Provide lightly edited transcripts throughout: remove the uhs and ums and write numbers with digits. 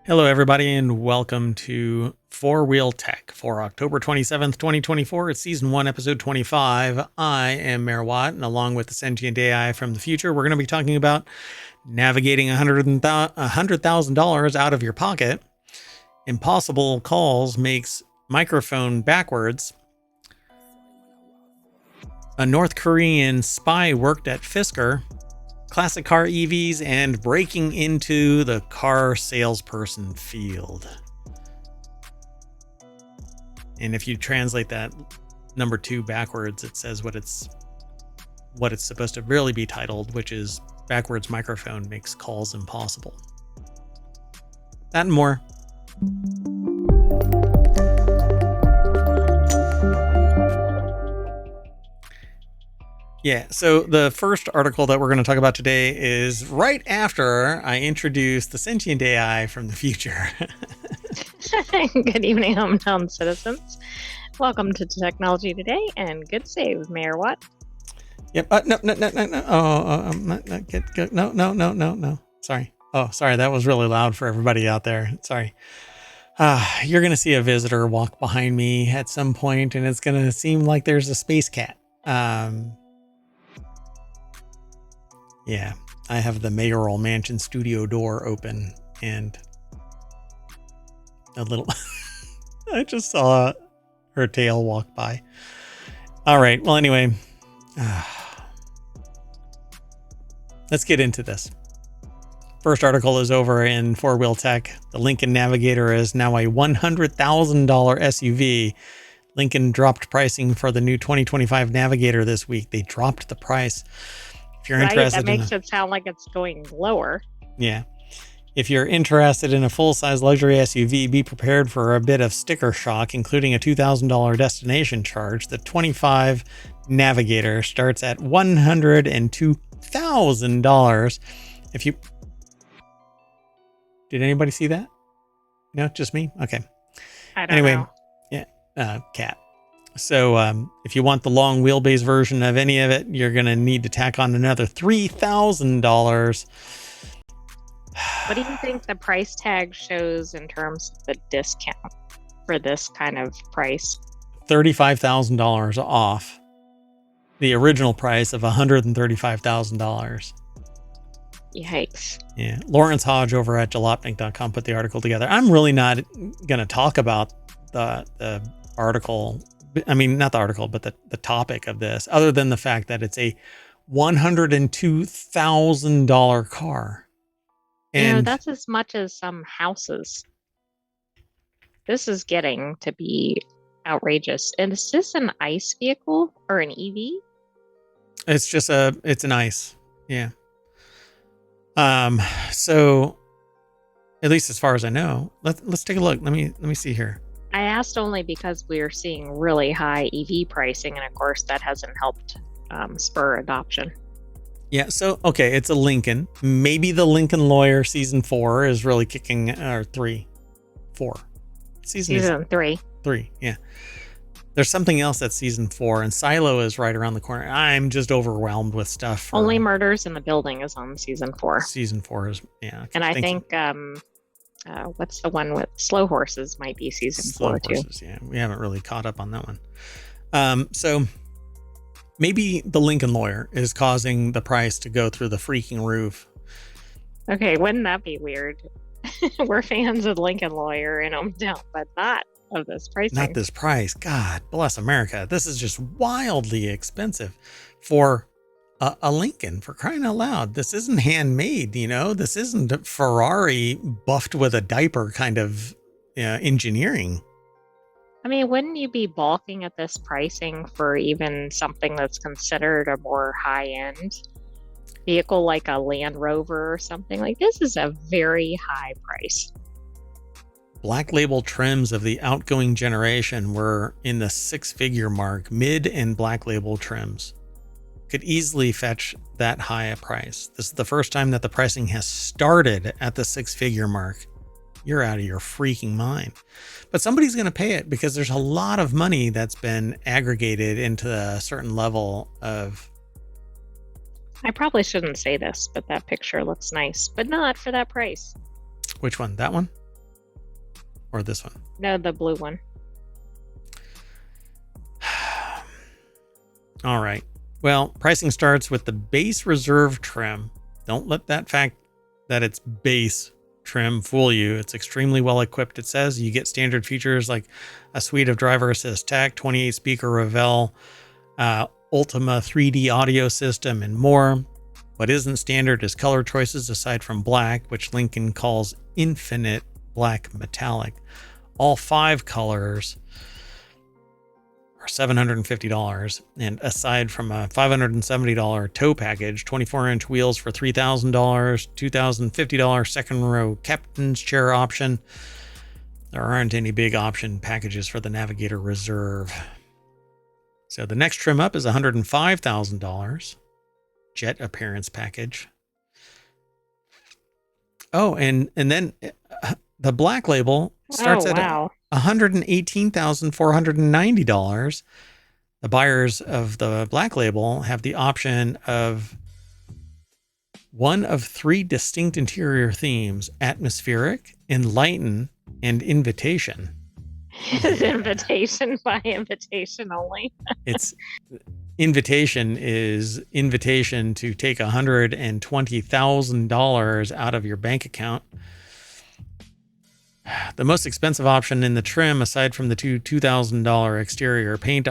Hello, everybody, and welcome to Four Wheel Tech for October 27th, 2024. It's Season 1, Episode 25. I am Mayor Watt, and along with the sentient AI from the future, we're going to be talking about navigating $100,000 out of your pocket. Impossible Calls makes microphone backwards. A North Korean spy worked at Fisker. Classic car EVs, and breaking into the car salesperson field. And if you translate that number 2 backwards, it says what it's supposed to really be titled, which is backwards microphone makes calls impossible. That and more. Yeah, so the first article that we're going to talk about today is right after I introduce the sentient AI from the future. Good evening, hometown citizens. Welcome to Technology Today, and good save, Mayor Watt. Yep. No. Oh, no. Sorry. Oh, sorry. That was really loud for everybody out there. Sorry. You're going to see a visitor walk behind me at some point, and it's going to seem like there's a space cat. Yeah, I have the mayoral mansion studio door open, and a little I just saw her tail walk by. All right, well, anyway, let's get into this. First article is over in Four Wheel Tech. The Lincoln Navigator is now a $100,000 SUV. Lincoln dropped pricing for the new 2025 Navigator this week. They dropped the price. If you're interested, that makes it sound like it's going lower. Yeah. If you're interested in a full-size luxury SUV, be prepared for a bit of sticker shock, including a $2,000 destination charge. The 25 Navigator starts at $102,000. If you... Did anybody see that? No, just me? Okay. I don't know. Yeah, cat. So if you want the long wheelbase version of any of it, you're going to need to tack on another $3,000. What do you think the price tag shows in terms of the discount for this kind of price? $35,000 off the original price of $135,000. Yikes. Yeah. Lawrence Hodge over at jalopnik.com put the article together. I'm really not going to talk about the article. I mean, not the article, but the topic of this, other than the fact that it's a $102,000 car. And that's as much as some houses. This is getting to be outrageous. And is this an ICE vehicle or an EV? It's an ICE. Yeah. So at least as far as I know, let's take a look. Let me see here. I asked only because we're seeing really high EV pricing, and of course that hasn't helped spur adoption. Yeah, so, okay, it's a Lincoln. Maybe the Lincoln Lawyer Season 4 is really kicking, or 4. Season 3. 3, yeah. There's something else that's Season 4, and Silo is right around the corner. I'm just overwhelmed with stuff. Only Murders in the Building is on Season 4. Season 4 is, yeah. And I think... what's the one with Slow Horses might be Season 4 too. Yeah, we haven't really caught up on that one. So maybe the Lincoln Lawyer is causing the price to go through the freaking roof. Okay, wouldn't that be weird? We're fans of Lincoln Lawyer in hometown, but not of this pricing. Not this price. God bless America. This is just wildly expensive for a Lincoln, for crying out loud. This isn't handmade, this isn't a Ferrari buffed with a diaper kind of engineering. I mean, wouldn't you be balking at this pricing for even something that's considered a more high-end vehicle like a Land Rover or something? Like, this is a very high price. Black label trims of the outgoing generation were in the 6-figure mark. Mid and black label trims could easily fetch that high a price. This is the first time that the pricing has started at the 6-figure mark. You're out of your freaking mind. But somebody's going to pay it because there's a lot of money that's been aggregated into a certain level of... I probably shouldn't say this, but that picture looks nice, but not for that price. Which one? That one? or this one? No, the blue one. All right. Well, pricing starts with the base reserve trim. Don't let that fact that it's base trim fool you. It's extremely well equipped. It says you get standard features like a suite of driver assist tech, 28 speaker Ravel, Ultima 3D audio system, and more. What isn't standard is color choices aside from black, which Lincoln calls infinite black metallic. All 5 colors are $750, and aside from a $570 tow package, 24-inch wheels for $3,000, $2,050 second row captain's chair option, there aren't any big option packages for the Navigator Reserve. So the next trim up is $105,000 jet appearance package. Oh, and then the black label starts at $118,490. The buyers of the black label have the option of one of 3 distinct interior themes: atmospheric, enlighten, and invitation. Invitation by invitation only. It's invitation is invitation to take $120,000 out of your bank account. The most expensive option in the trim, aside from the two $2,000 exterior paint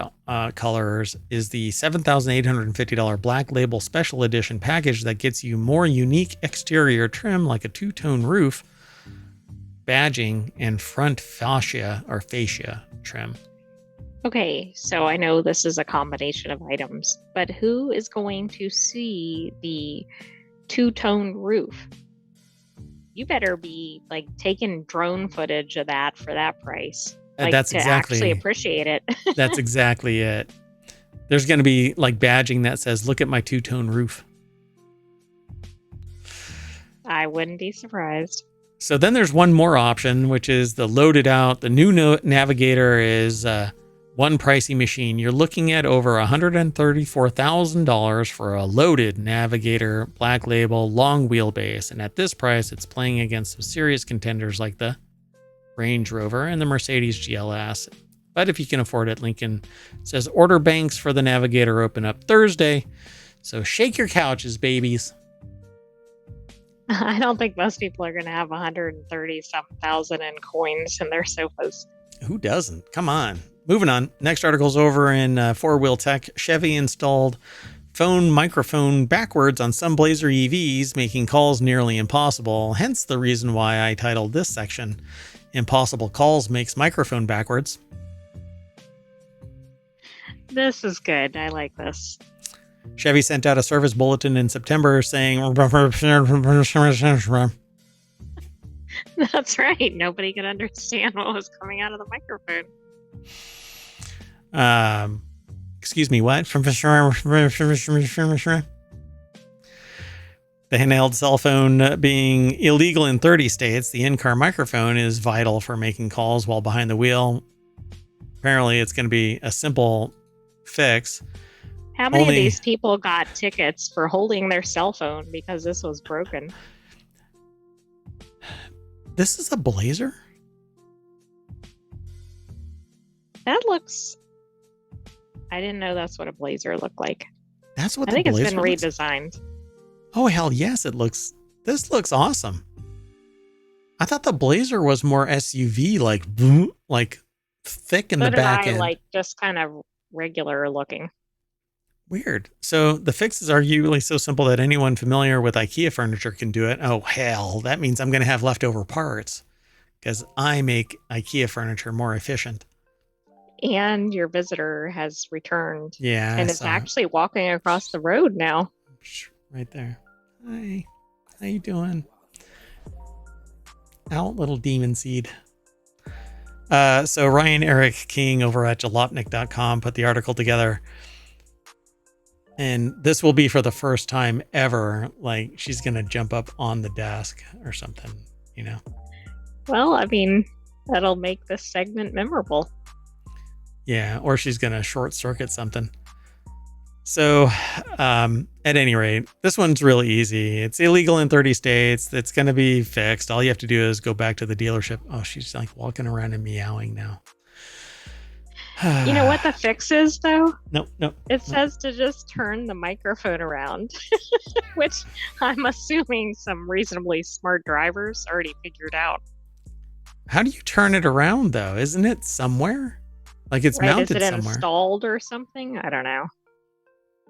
colors, is the $7,850 Black Label Special Edition package that gets you more unique exterior trim like a 2-tone roof, badging, and front fascia trim. Okay, so I know this is a combination of items, but who is going to see the 2-tone roof? You better be like taking drone footage of that for that price. Like, that's to exactly actually appreciate it. That's exactly it. There's going to be like badging that says, "Look at my 2-tone roof." I wouldn't be surprised. So then there's one more option, which is the loaded out. The new Navigator is one pricey machine. You're looking at over $134,000 for a loaded Navigator Black Label long wheelbase. And at this price, it's playing against some serious contenders like the Range Rover and the Mercedes GLS. But if you can afford it, Lincoln says order banks for the Navigator open up Thursday. So shake your couches, babies. I don't think most people are going to have 130-something thousand in coins in their sofas. Who doesn't? Come on. Moving on. Next article's over in Four-Wheel Tech. Chevy installed phone microphone backwards on some Blazer EVs, making calls nearly impossible. Hence the reason why I titled this section, Impossible Calls Makes Microphone Backwards. This is good. I like this. Chevy sent out a service bulletin in September saying... That's right. Nobody could understand what was coming out of the microphone. Excuse me, what? The handheld cell phone being illegal in 30 states, the in-car microphone is vital for making calls while behind the wheel. Apparently, it's going to be a simple fix. How many of these people got tickets for holding their cell phone because this was broken? This is a Blazer? That looks... I didn't know that's what a Blazer looked like. That's what I think Blazer it's been redesigned. Oh, hell yes, it looks... This looks awesome. I thought the Blazer was more SUV, like thick in the back end. Like just kind of regular looking. Weird. So the fix is arguably so simple that anyone familiar with IKEA furniture can do it. Oh, hell, that means I'm going to have leftover parts because I make IKEA furniture more efficient. And your visitor has returned. Yeah. And is actually walking across the road now. Right there. Hi. How you doing? Out, little demon seed. So Ryan Eric King over at jalopnik.com put the article together. And this will be for the first time ever. Like she's going to jump up on the desk or something, you know? Well, I mean, that'll make this segment memorable. Yeah. Or she's going to short circuit something. So At any rate, this one's really easy. It's illegal in 30 states. It's going to be fixed. All you have to do is go back to the dealership. Oh, she's like walking around and meowing now. You know what the fix is, though? No. It says to just turn the microphone around, which I'm assuming some reasonably smart drivers already figured out. How do you turn it around, though? Isn't it somewhere? Like it's mounted Is it somewhere. installed or something? I don't know.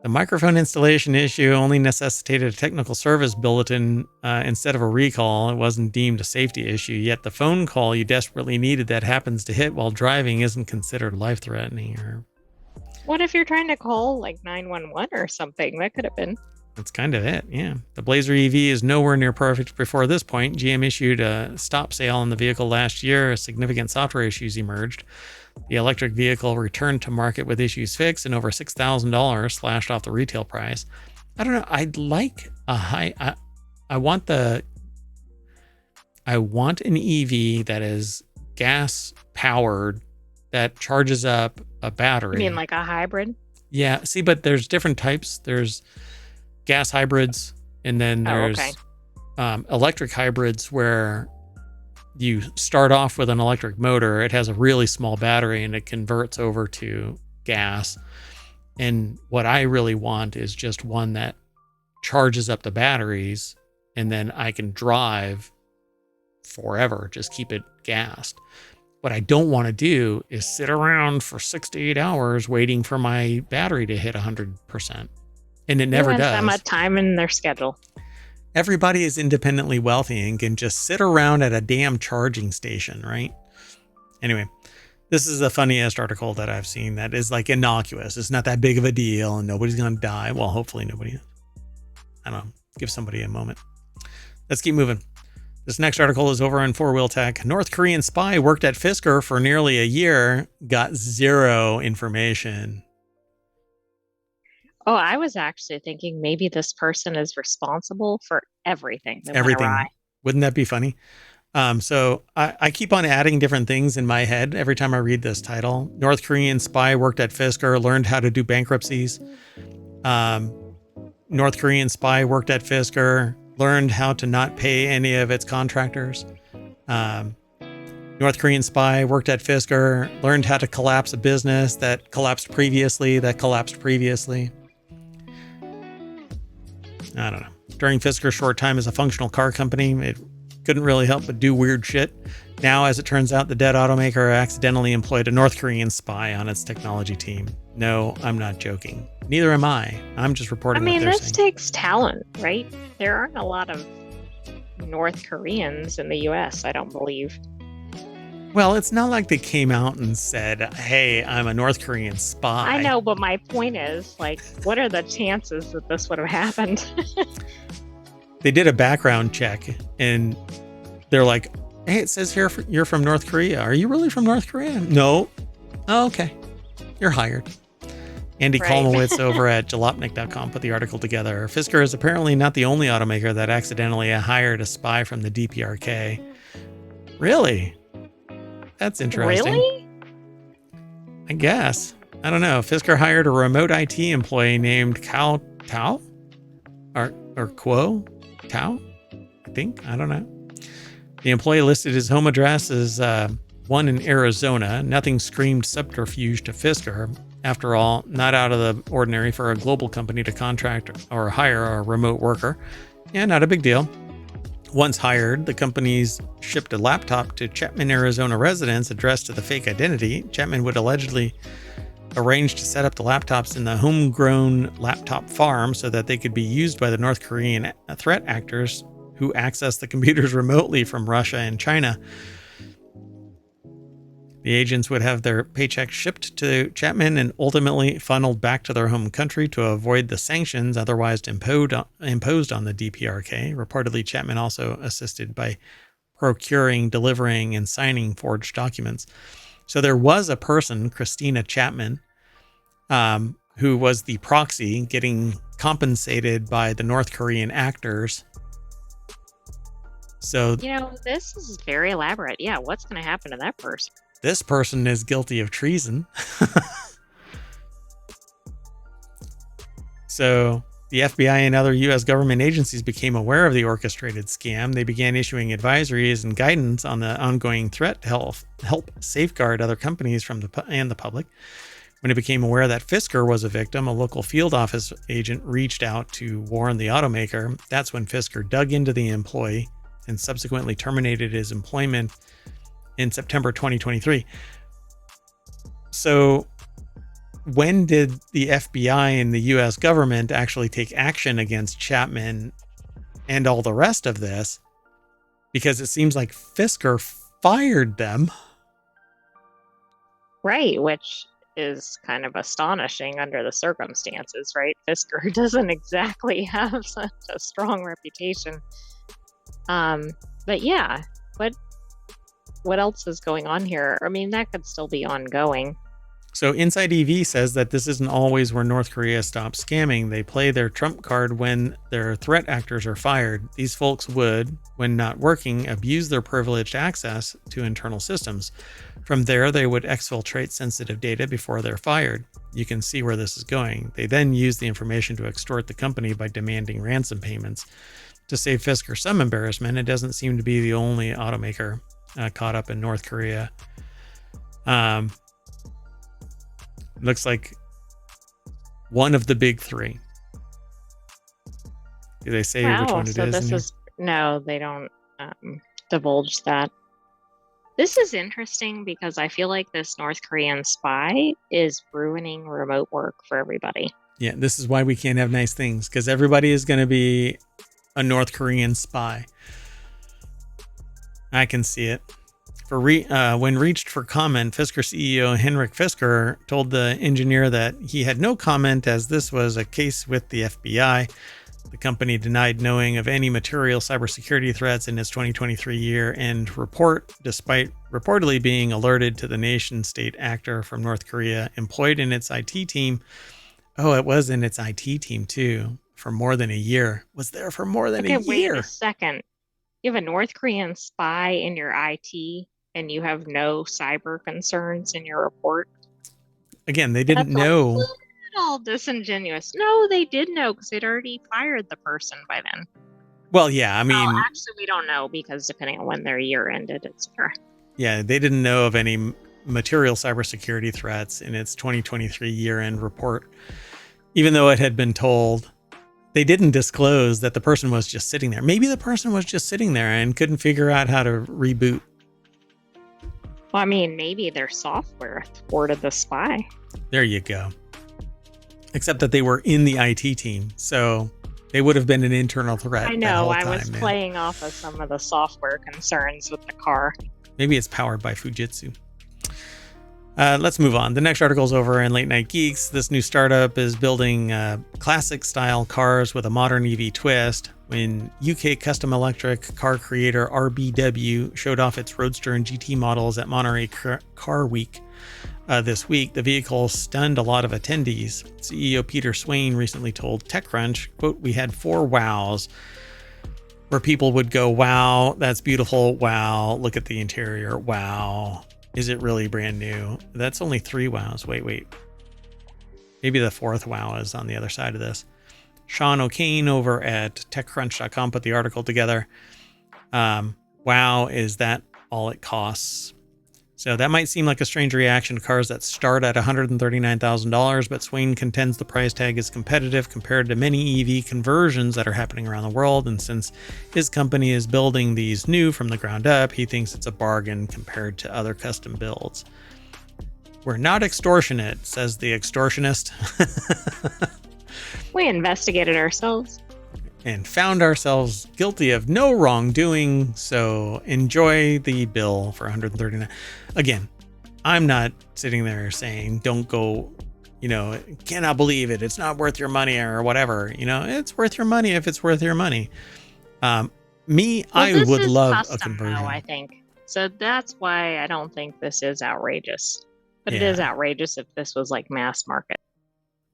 The microphone installation issue only necessitated a technical service bulletin instead of a recall. It wasn't deemed a safety issue, yet the phone call you desperately needed that happens to hit while driving isn't considered life-threatening. Or what if you're trying to call like 911 or something? That could have been. That's kind of it, yeah. The Blazer EV is nowhere near perfect before this point. GM issued a stop sale on the vehicle last year. Significant software issues emerged. The electric vehicle returned to market with issues fixed and over $6,000 slashed off the retail price. I don't know. I'd like a high... I want an EV that is gas powered that charges up a battery. You mean like a hybrid? Yeah. See, but there's different types. There's gas hybrids, and then there's electric hybrids where you start off with an electric motor. It has a really small battery and it converts over to gas. And what I really want is just one that charges up the batteries and then I can drive forever, just keep it gassed. What I don't want to do is sit around for 6 to 8 hours waiting for my battery to hit 100%. And it never does. That much time in their schedule. Everybody is independently wealthy and can just sit around at a damn charging station, right? Anyway, this is the funniest article that I've seen that is like innocuous. It's not that big of a deal and nobody's going to die. Well, hopefully nobody. I don't know. Give somebody a moment. Let's keep moving. This next article is over on 4Wheel Tech. North Korean spy worked at Fisker for nearly a year, got zero information. Oh, I was actually thinking maybe this person is responsible for everything. Everything. Wouldn't that be funny? So I keep on adding different things in my head every time I read this title. North Korean spy worked at Fisker, learned how to do bankruptcies. North Korean spy worked at Fisker, learned how to not pay any of its contractors. North Korean spy worked at Fisker, learned how to collapse a business that collapsed previously. I don't know. During Fisker's short time as a functional car company, it couldn't really help but do weird shit. Now, as it turns out, the dead automaker accidentally employed a North Korean spy on its technology team. No, I'm not joking. Neither am I. I'm just reporting what they're saying. This takes talent, right? There aren't a lot of North Koreans in the U.S., I don't believe. Well, it's not like they came out and said, hey, I'm a North Korean spy. I know, but my point is, like, what are the chances that this would have happened? They did a background check, and they're like, hey, it says here you're from North Korea. Are you really from North Korea? No. Oh, okay. You're hired. Andy Kolmowitz over at jalopnik.com put the article together. Fisker is apparently not the only automaker that accidentally hired a spy from the DPRK. Really? That's interesting. Really? I guess. I don't know. Fisker hired a remote IT employee named Kao Tao? Or Quo Tao? I think. I don't know. The employee listed his home address as one in Arizona. Nothing screamed subterfuge to Fisker. After all, not out of the ordinary for a global company to contract or hire a remote worker. Yeah, not a big deal. Once hired, the companies shipped a laptop to Chapman, Arizona residents addressed to the fake identity. Chapman would allegedly arrange to set up the laptops in the homegrown laptop farm so that they could be used by the North Korean threat actors who access the computers remotely from Russia and China. The agents would have their paychecks shipped to Chapman and ultimately funneled back to their home country to avoid the sanctions otherwise imposed on the DPRK. Reportedly, Chapman also assisted by procuring, delivering, and signing forged documents. So there was a person, Christina Chapman, who was the proxy getting compensated by the North Korean actors. So, this is very elaborate. Yeah, what's going to happen to that person? This person is guilty of treason. So The FBI and other U.S. government agencies became aware of the orchestrated scam. They began issuing advisories and guidance on the ongoing threat to help safeguard other companies from the public. When it became aware that Fisker was a victim, a local field office agent reached out to warn the automaker. That's when Fisker dug into the employee and subsequently terminated his employment in September 2023. So when did the FBI and the US government actually take action against Chapman and all the rest of this? Because it seems like Fisker fired them. Right, which is kind of astonishing under the circumstances, right? Fisker doesn't exactly have such a strong reputation. But yeah, what else is going on here? I mean, that could still be ongoing. So Inside EV says that this isn't always where North Korea stops scamming. They play their trump card when their threat actors are fired. These folks would, when not working, abuse their privileged access to internal systems. From there, they would exfiltrate sensitive data before they're fired. You can see where this is going. They then use the information to extort the company by demanding ransom payments. To save Fisker some embarrassment, it doesn't seem to be the only automaker caught up in North Korea. Looks like one of the big three. Do they say which one it is? No, they don't divulge that. This is interesting because I feel like this North Korean spy is ruining remote work for everybody. Yeah, this is why we can't have nice things, because everybody is going to be a North Korean spy. I can see it. When reached for comment, Fisker CEO Henrik Fisker told the engineer that he had no comment as this was a case with the FBI. The company denied knowing of any material cybersecurity threats in its 2023 year-end report, despite reportedly being alerted to the nation-state actor from North Korea employed in its IT team. Oh, it was in its IT team too, for more than a year. Was there for more than a year. Wait a second. You have a North Korean spy in your IT and you have no cyber concerns in your report? Again, they didn't know. That's a little disingenuous. No, they did know because they'd already fired the person by then. Well, yeah, I mean... Well, actually, we don't know because depending on when their year ended, etc. Yeah, they didn't know of any material cybersecurity threats in its 2023 year-end report. Even though it had been told, they didn't disclose that the person was just sitting there. Maybe the person was just sitting there and couldn't figure out how to reboot. Well, I mean, maybe their software thwarted the spy. There you go. Except that they were in the IT team, so they would have been an internal threat. I know, I was playing off of some of the software concerns with the car. Maybe it's powered by Fujitsu. Let's move on. The next article is over in Late Night Geeks. This new startup is building classic style cars with a modern EV twist. When UK custom electric car creator RBW showed off its Roadster and GT models at Monterey Car Week this week, the vehicle stunned a lot of attendees. CEO Peter Swain recently told TechCrunch, quote, "We had 4 wows where people would go, wow, that's beautiful. Wow, look at the interior. Wow. Is it really brand new?" That's only 3 wows. Wait. Maybe the 4th wow is on the other side of this. Sean O'Kane over at TechCrunch.com put the article together. Wow, is that all it costs? So that might seem like a strange reaction to cars that start at $139,000, but Swain contends the price tag is competitive compared to many EV conversions that are happening around the world. And since his company is building these new from the ground up, he thinks it's a bargain compared to other custom builds. "We're not extortionate," says the extortionist. We investigated ourselves and found ourselves guilty of no wrongdoing, so enjoy the bill for $139. Again, I'm not sitting there saying don't go, cannot believe it, it's not worth your money or whatever. It's worth your money if it's worth your money. I would love a conversion. Though, I think so. That's why I don't think this is outrageous, but it is outrageous if this was like mass market.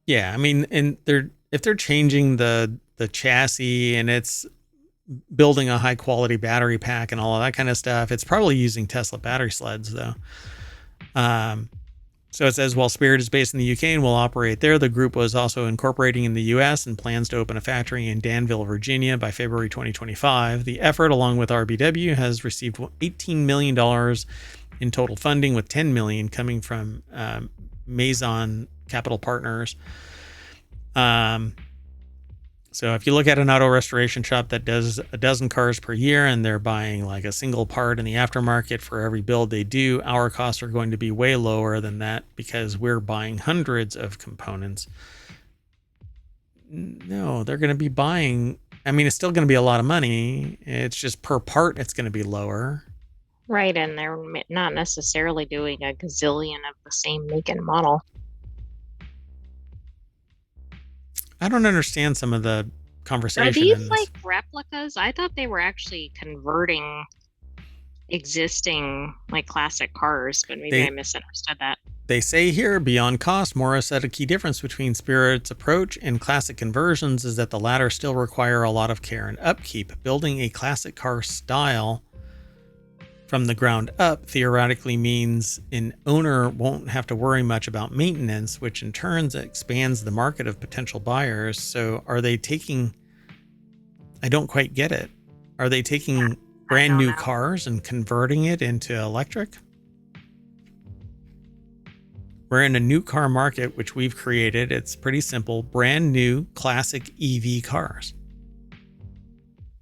Yeah, I mean, and if they're changing the chassis and it's building a high quality battery pack and all of that kind of stuff, it's probably using Tesla battery sleds though. So it says, while Spirit is based in the UK and will operate there, the group was also incorporating in the US and plans to open a factory in Danville, Virginia by February 2025. The effort, along with RBW, has received $18 million in total funding, with $10 million coming from Maison Capital Partners. So if you look at an auto restoration shop that does a dozen cars per year and they're buying like a single part in the aftermarket for every build they do, our costs are going to be way lower than that because we're buying hundreds of components. No, they're going to be buying, I mean, it's still going to be a lot of money. It's just per part, it's going to be lower. Right, and they're not necessarily doing a gazillion of the same make and model. I don't understand some of the conversation. Are these like replicas? I thought they were actually converting existing like classic cars, but maybe I misunderstood that. They say here, beyond cost, Morris said a key difference between Spirit's approach and classic conversions is that the latter still require a lot of care and upkeep. Building a classic car style from the ground up theoretically means an owner won't have to worry much about maintenance, which in turn expands the market of potential buyers. So are they taking, I don't quite get it. Are they taking brand new cars and converting it into electric? We're in a new car market, which we've created. It's pretty simple, brand new classic EV cars.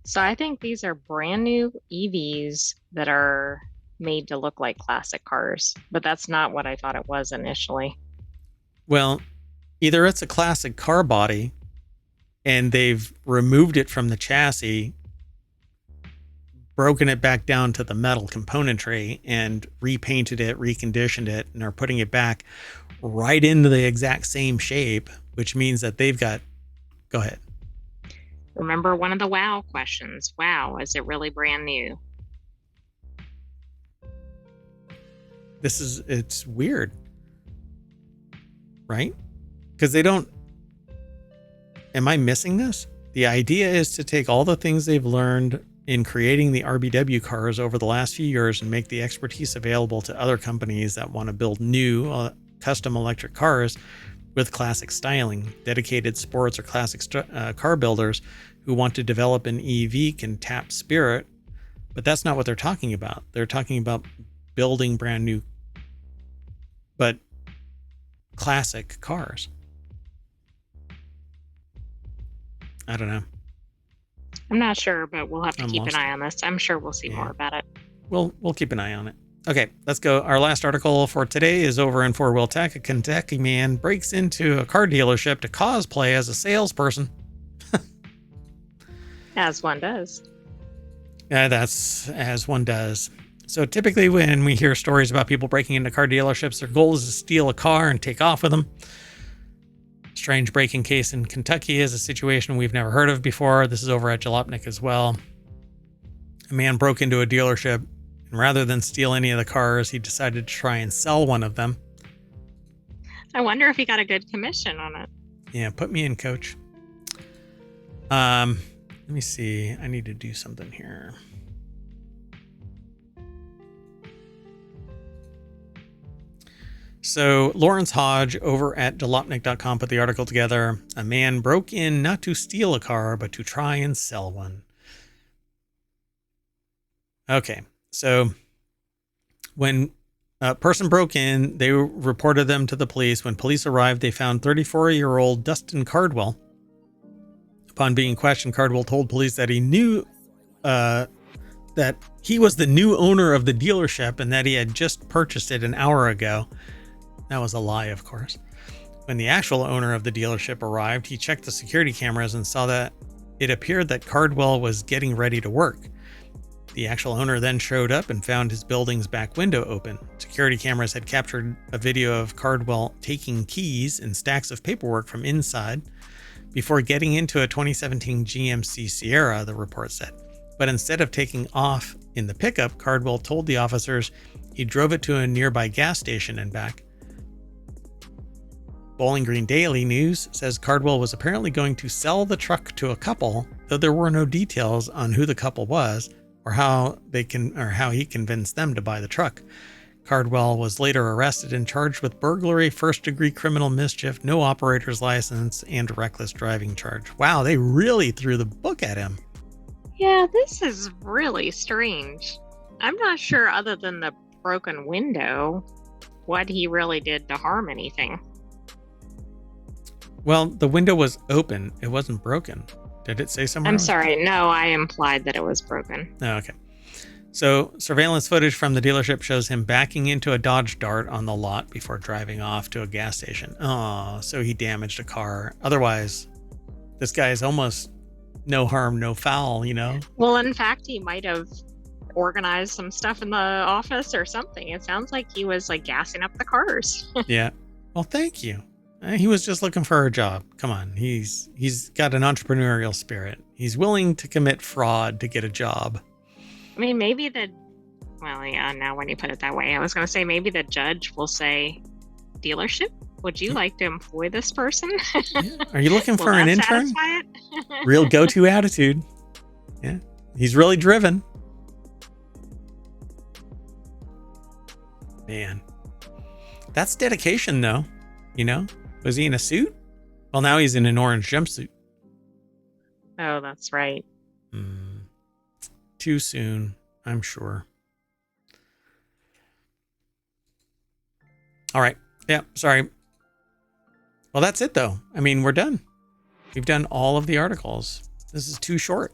So I think these are brand new EVs that are made to look like classic cars, but that's not what I thought it was initially. Well, either it's a classic car body and they've removed it from the chassis, broken it back down to the metal componentry and repainted it, reconditioned it, and are putting it back right into the exact same shape, which means that they've got, go ahead. Remember one of the wow questions. Wow, is it really brand new? It's weird, right? Because they don't, am I missing this? The idea is to take all the things they've learned in creating the RBW cars over the last few years and make the expertise available to other companies that want to build new custom electric cars with classic styling. Dedicated sports or classic car builders who want to develop an EV can tap Spirit, but that's not what they're talking about. They're talking about building brand new, but classic cars. I don't know. I'm not sure, but we'll have to keep an eye on this. I'm sure we'll see more about it. We'll keep an eye on it. Okay, let's go. Our last article for today is over in 4 Wheel Tech. A Kentucky man breaks into a car dealership to cosplay as a salesperson. As one does. Yeah, that's as one does. So typically when we hear stories about people breaking into car dealerships, their goal is to steal a car and take off with them. Strange break-in case in Kentucky is a situation we've never heard of before. This is over at Jalopnik as well. A man broke into a dealership, and rather than steal any of the cars, he decided to try and sell one of them. I wonder if he got a good commission on it. Yeah, put me in, coach. Let me see. I need to do something here. So Lawrence Hodge over at Jalopnik.com put the article together. A man broke in not to steal a car, but to try and sell one. Okay, so when a person broke in, they reported them to the police. When police arrived, they found 34-year-old Dustin Cardwell. Upon being questioned, Cardwell told police that he knew that he was the new owner of the dealership and that he had just purchased it an hour ago. That was a lie, of course. When the actual owner of the dealership arrived, he checked the security cameras and saw that it appeared that Cardwell was getting ready to work. The actual owner then showed up and found his building's back window open. Security cameras had captured a video of Cardwell taking keys and stacks of paperwork from inside before getting into a 2017 GMC Sierra, the report said. But instead of taking off in the pickup, Cardwell told the officers he drove it to a nearby gas station and back. Bowling Green Daily News says Cardwell was apparently going to sell the truck to a couple, though there were no details on who the couple was or how he convinced them to buy the truck. Cardwell was later arrested and charged with burglary, first-degree criminal mischief, no operator's license, and a reckless driving charge. Wow, they really threw the book at him. Yeah, this is really strange. I'm not sure, other than the broken window, what he really did to harm anything. Well, the window was open. It wasn't broken. Did it say somewhere? I'm sorry. No, I implied that it was broken. Oh, okay. So surveillance footage from the dealership shows him backing into a Dodge Dart on the lot before driving off to a gas station. Oh, so he damaged a car. Otherwise, this guy is almost no harm, no foul, you know? Well, in fact, he might have organized some stuff in the office or something. It sounds like he was like gassing up the cars. Yeah. Well, thank you. He was just looking for a job. Come on. He's got an entrepreneurial spirit. He's willing to commit fraud to get a job. I mean, maybe well, yeah, now when you put it that way, I was going to say maybe the judge will say, dealership, would you like to employ this person? Yeah. Are you looking for an intern? Satisfy it? Real go-to attitude. Yeah. He's really driven. Man. That's dedication, though. You know? Was he in a suit? Well, now he's in an orange jumpsuit. Oh, that's right. Too soon, I'm sure. All right. Yeah, sorry. Well, that's it, though. I mean, we're done. We've done all of the articles. This is too short.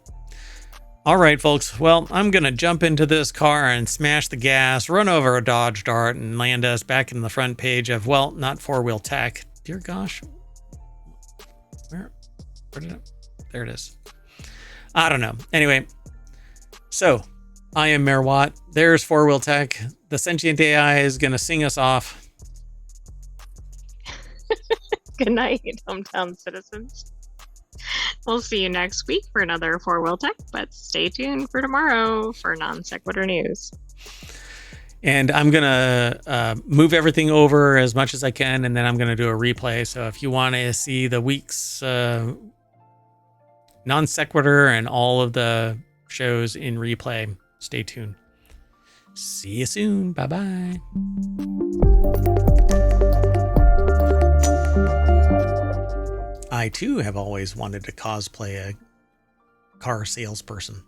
All right, folks. Well, I'm going to jump into this car and smash the gas, run over a Dodge Dart, and land us back in the front page of, well, not four-wheel tech. Dear gosh. Where did it? There it is. I don't know. Anyway. So, I am Mayor Watt. There's Four Wheel Tech. The sentient AI is going to sing us off. Good night, hometown citizens. We'll see you next week for another Four Wheel Tech, but stay tuned for tomorrow for non sequitur news. And I'm going to move everything over as much as I can, and then I'm going to do a replay. So if you want to see the week's non sequitur and all of the shows in replay, stay tuned. See you soon. Bye-bye. I too have always wanted to cosplay a car salesperson.